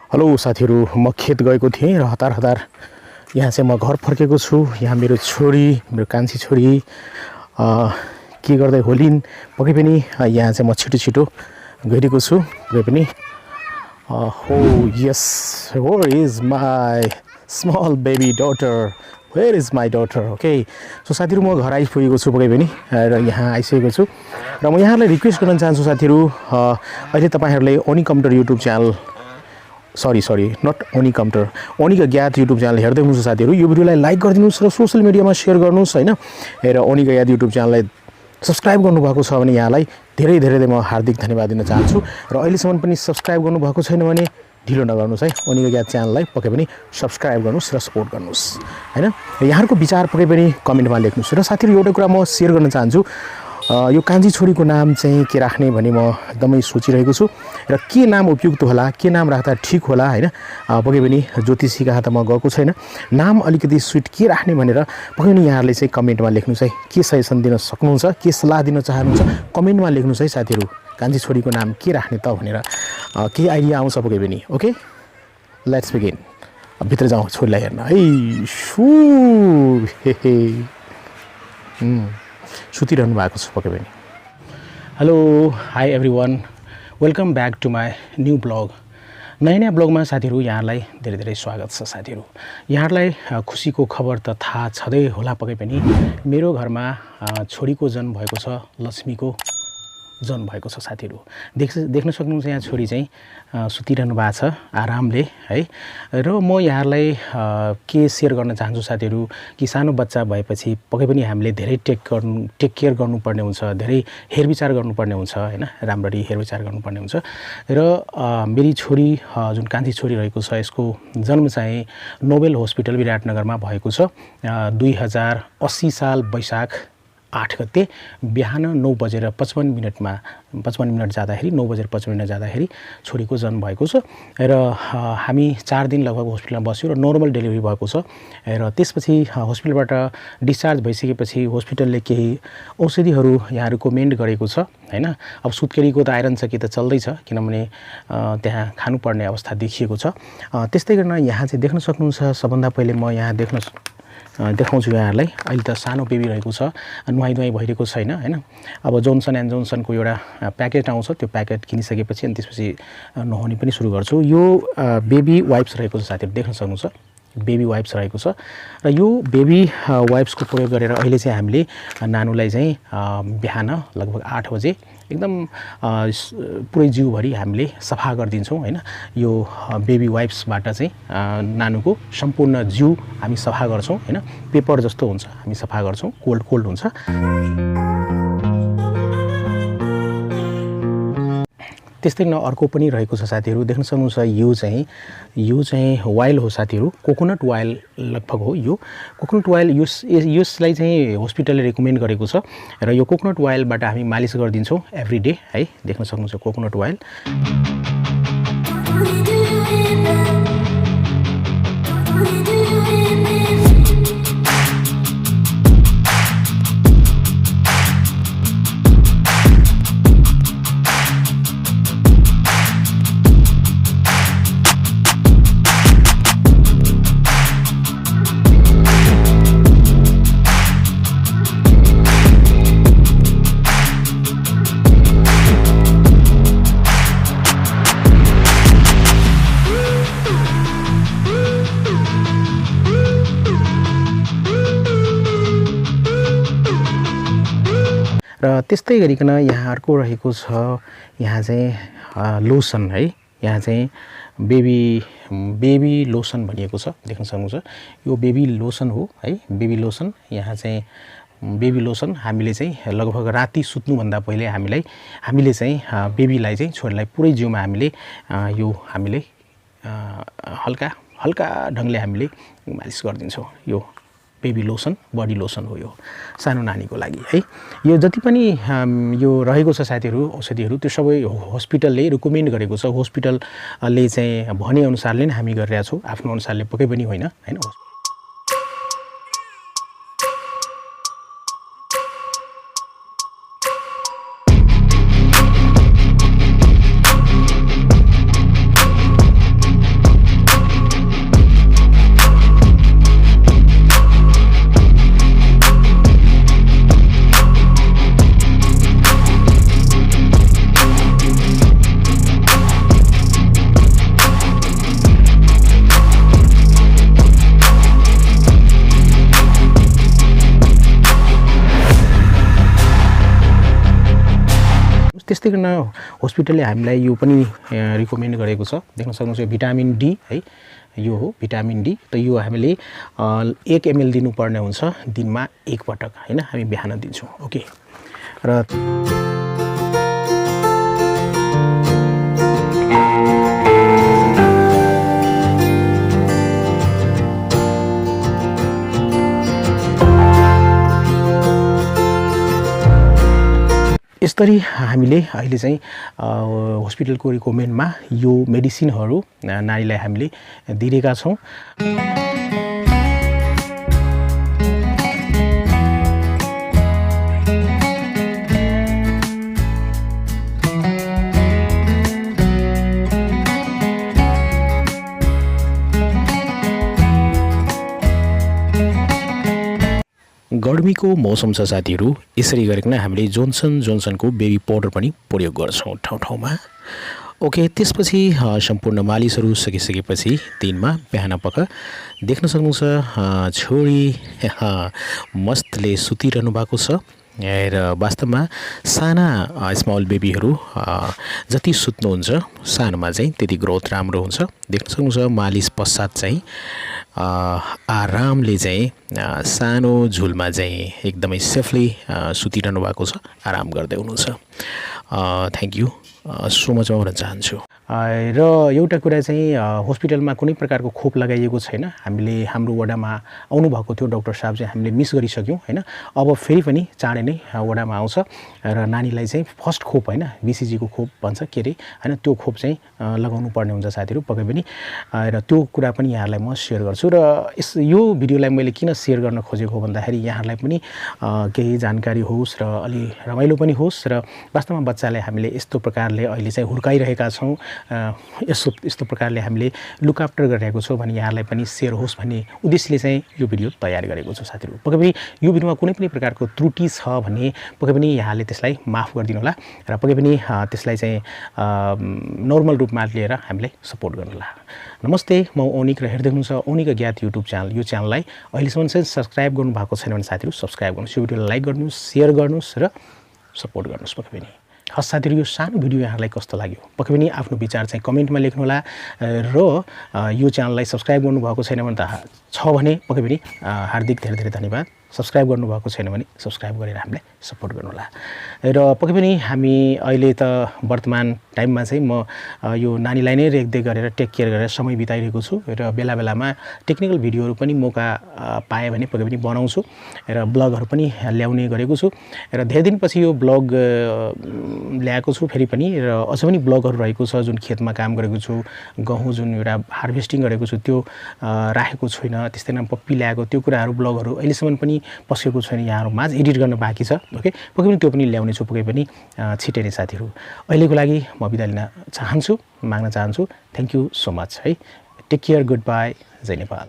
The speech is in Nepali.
हेलो साथीहरु, म खेत गएको थिएँ र हतार यहाँ चाहिँ म घर फर्केको छु। यहाँ मेरो छोरी, मेरो कान्छी छोरी के गर्दै होलिन् पक्कै पनि यहाँ चाहिँ म छिटो गइरहेको छु। पक्कै पनि हो yes, where is my small baby daughter, where is my daughter. Okay, so साथीहरु, म घर आइपुगेको छु पक्कै पनि र यहाँ आइसकेको छु र म यहाँलाई रिक्वेस्ट गर्न चाहन्छु साथीहरु, अहिले तपाईहरुले Onik computer YouTube channel sorry not Onik computer, Onik अज्ञात युट्युब च्यानल हेर्दै हुनुहुन्छ साथीहरु, यो भिडियोलाई लाइक गरिदिनुस् र सोशल मिडियामा शेयर गर्नुस् हैन। र ओनिक अज्ञात युट्युब च्यानललाई सब्स्क्राइब गर्नुभएको छ भने यहाँलाई धेरै म हार्दिक धन्यवाद दिन चाहन्छु र अहिलेसम्म पनि सब्स्क्राइब गर्नुभएको छैन भने ढिलो नगर्नुस् है। ओनिक अज्ञात च्यानललाई पक्कै पनि सब्स्क्राइब गर्नुस् र सपोर्ट गर्नुस् हैन। यहाँहरुको विचार पक्कै पनि कमेन्टमा लेख्नुस्। र साथीहरु, एउटा कुरा म शेयर गर्न चाहन्छु, यो कान्छी छोरीको नाम चाहिँ के राख्ने भन्ने म एकदमै सोचिरहेको छु र के नाम उपयुक्त होला, के नाम राख्दा ठीक होला हैन। पक्कै पनि ज्योतिषी कहाँ त म गएको छैन, नाम अलिकति स्वीट के राख्ने भनेर पक्कै पनि यहाँहरूले चाहिँ कमेन्टमा लेख्नुस् है। के सजेसन दिन सक्नुहुन्छ, के सल्लाह दिन चाहनुहुन्छ कमेन्टमा लेख्नुस् है साथीहरु। कान्छी छोरीको नाम के राख्ने त भनेर के आइडिया आउँछ पक्कै पनि। Okay, let's begin. भित्र जाउँ छोरीलाई हेर्न है। सुतिरहनु भएको छ पक्कै पनि। Hello, hi everyone, welcome back to my new blog. नयाँ ब्लगमा साथीहरु यहाँलाई धेरै स्वागत छ। साथीहरु, यहाँलाई खुसीको खबर त थाहा छँदै होला पक्कै पनि, मेरो घरमा छोरीको जन्म भएको छ, लक्ष्मीको जन्म भएको छ। साथीहरु, देख्न सक्नुहुन्छ यहाँ छोरी चाहिँ सुतिरहनु भएको छ आरामले है। र म यहाँलाई के शेयर गर्न चाहन्छु साथीहरु कि सानो बच्चा भएपछि पक्कै पनि हामीले धेरै टेक केयर गर्नुपर्ने हुन्छ, धेरै हेरविचार गर्नुपर्ने हुन्छ हैन, राम्ररी हेरविचार गर्नुपर्ने हुन्छ। र मेरी छोरी जुन कान्छी छोरी रहेको छ, यसको जन्म चाहिँ नोबेल हस्पिटल विराटनगरमा भएको छ। 2080 साल वैशाख 8 गते बिहान 9:55 मिनट जाँदाखेरि 9:55 जाँदाखेरि छोरीको जन्म भएको छ। र हामी 4 दिन लगभग हस्पिटलमा बस्यौँ र नर्मल डेलिभरी भएको छ। र त्यसपछि हस्पिटलबाट डिस्चार्ज भइसकेपछि हस्पिटलले केही औषधिहरू यहाँ रिकमेन्ड गरेको छ हैन। अब सुत्केरीको त आइरन छ कि त चल्दैछ, किनभने त्यहाँ खानुपर्ने अवस्था देखिएको छ। त्यस्तै गर्न यहाँ चाहिँ देख्न सक्नुहुन्छ, सबभन्दा पहिले म यहाँ देखाउँछु यहाँहरूलाई। अहिले त सानो बेबी रहेको छ, नुहाइ भइरहेको छैन हैन। अब जोन्सन एन्ड जोन्सनको एउटा प्याकेट आउँछ, त्यो प्याकेट किनिसकेपछि अनि त्यसपछि नुहाउने पनि सुरु गर्छु। यो बेबी वाइप्स रहेको छ साथीहरु, देख्न सक्नुहुन्छ बेबी वाइप्स रहेको छ। र यो बेबी वाइप्सको प्रयोग गरेर अहिले चाहिँ हामीले नानुलाई चाहिँ बिहान लगभग 8 बजे एकदम पुरै जिउभरि हामीले सफा गरिदिन्छौँ हैन। यो बेबी वाइप्सबाट चाहिँ नानुको सम्पूर्ण जिउ हामी सफा गर्छौँ हैन। पेपर जस्तो हुन्छ, हामी सफा गर्छौँ, कोल्ड हुन्छ। त्यस्तै न अर्को पनि रहेको छ साथीहरु, देख्न सक्नुहुन्छ यो चाहिँ वाइल हो साथीहरु, कोकोनट वाइल लगभग हो। यो कोकोनट वाइल यसलाई चाहिँ हस्पिटलले रिकमेन्ड गरेको छ र यो कोकोनट वाइलबाट हामी मालिस गरिदिन्छौँ एभ्री डे है। देख्न सक्नुहुन्छ कोकोनट वाइल। र त्यस्तै गरिकन यहाँ अर्को रहेको छ, यहाँ चाहिँ लोसन है। यहाँ चाहिँ बेबी लोसन भनिएको छ, देख्न सक्नुहुन्छ यो बेबी लोसन हो है। बेबी लोसन, यहाँ चाहिँ बेबी लोसन हामीले चाहिँ लगभग राति सुत्नुभन्दा पहिले हामीले चाहिँ बेबीलाई चाहिँ छोरीलाई पुरै जिउमा हामीले हल्का ढङ्गले हामीले मालिस गरिदिन्छौँ। यो बेबी लोसन, बडी लोसन हो यो सानो नानीको लागि है। यो जति पनि यो रहेको छ साथीहरु औषधिहरु, त्यो सबै हस्पिटलले रिकमेन्ड गरेको छ। हस्पिटलले चाहिँ भने अनुसारले नै हामी गरिरहेका छौँ, आफ्नो अनुसारले पक्कै पनि होइन हैन। त्यस्तै गर्न हस्पिटलले हामीलाई यो पनि रिकमेन्ड गरेको छ देख्न सक्नुहुन्छ भिटामिन डी है यो हो भिटामिन डी त यो हामीले 1 ml दिनुपर्ने हुन्छ दिनमा एक पटक हैन हामी बिहान दिन्छौं ओके र यसरी हामीले अहिले चाहिँ हस्पिटलको रिकमेन्डमा यो मेडिसिनहरु नानीलाई हामीले दिएका छौं गर्मीको मौसम छ साथीहरु यसरी गरिकन हामीले जोन्सनको बेबी पाउडर पनि प्रयोग गर्छौं ठाउँ-ठाउँमा ओके त्यसपछि सम्पूर्ण मालिसहरु सकिसकेपछि दिनमा बिहान पख देख्न सक्नुहुन्छ छोरी मस्तले सुतिरहनु भएको छ र वास्तवमा साना स्मल बेबीहरु जति सुत्नुहुन्छ सानोमा चाहिँ त्यति ग्रोथ राम्रो हुन्छ देख्न सक्नुहुन्छ मालिस पश्चात चाहिँ आरामले चाहिँ सानो झुलमा चाहिँ एकदमै सेफली सुतिरहनु भएको छ आराम गर्दै हुनुहुन्छ थ्यांक यू सो मच भन्न चाहन्छु र एउटा कुरा चाहिँ हस्पिटलमा कुनै प्रकारको खोप लगाइएको छैन हामीले हाम्रो वडामा आउनु भएको थियो डाक्टर साहब चाहिँ हामीले मिस गरिसक्यौं हैन अब फेरि पनि चाँडै नै वडामा आउँछ र नानीलाई चाहिँ फर्स्ट खोप हैन बीसीजी को खोप भन्छ के रे हैन त्यो खोप चाहिँ लगाउनु पर्ने हुन्छ साथीहरु पक्कै पनि र त्यो कुरा पनि यहाँलाई म शेयर गर्छु र यो भिडियोलाई मैले किन शेयर गर्न खोजेको भन्दाखेरि यहाँलाई पनि केही जानकारी होस् र अलि रमाइलो पनि होस् र वास्तवमा बच्चालाई हामीले यस्तो प्रकारले अहिले चाहिँ हुर्काइरहेका छौं यस्तो प्रकारले हामीले लुक आफ्टर गरिरहेको छौं भने यहाँलाई पनि शेयर होस् भन्ने उद्देश्यले चाहिँ यो भिडियो तयार गरेको छु साथीहरु पक्कै पनि यो भिडियोमा कुनै पनि प्रकारको त्रुटि छ भने पक्कै पनि यहाँले त्यसलाई माफ गरिदिनु होला र पक्कै पनि त्यसलाई चाहिँ नर्मल रूपमा लिएर हामीलाई सपोर्ट गर्नु होला नमस्ते म ओनिक र हेर्दै हुनुहुन्छ ओनिक अज्ञात युट्युब च्यानल यो च्यानललाई अहिलेसम्म चाहिँ सब्स्क्राइब गर्नु भएको छैन भने साथीहरु सब्स्क्राइब गर्नुस् यो भिडियोलाई लाइक गर्नुस् शेयर गर्नुस् र सपोर्ट गर्नुस् पक्कै पनि हस् साथीहरु यो सानो भिडियो यहाँलाई कस्तो लाग्यो पक्कै पनि आफ्नो विचार चाहिँ कमेन्टमा लेख्नु होला र यो च्यानललाई सब्स्क्राइब गर्नु भएको छैन भने पक्कै पनि हार्दिक धेरै धेरै धन्यवाद सब्स्क्राइब गर्नु भएको छैन भने सब्स्क्राइब गरेर हामीलाई सपोर्ट गर्नु होला र पक्कै पनि हामी अहिले त वर्तमान टाइममा चाहिँ म यो नानीलाई नै रेखदेख गरेर टेक केयर गरेर समय बिताइरहेको छु र बेला बेलामा टेक्निकल भिडियोहरु पनि मौका पाए भने पक्कै पनि बनाउँछु र ब्लगहरु पनि ल्याउने गरेको छु र धेरै दिनपछि यो ब्लग ल्याएको छु फेरि पनि र अझ पनि ब्लगहरु रहेको छ जुन खेतमा काम गरेको छु गहुँ जुन एउटा हार्भेस्टिङ गरेको छु त्यो राखेको छैन त्यस्तै नै पप्पी ल्याएको त्यो कुराहरु ब्लगहरु अहिलेसम्म पनि पसेको छैन यहाँहरु माझ एडिट गर्न बाँकी छ ओके पक्कै पनि त्यो पनि ल्याउने छु पक्कै पनि छिटै नै साथीहरु अहिलेको लागि म बिदा लिन चाहन्छु माग्न चाहन्छु थ्यांक यू सो मच है टेक केयर गुड बाइ जय नेपाल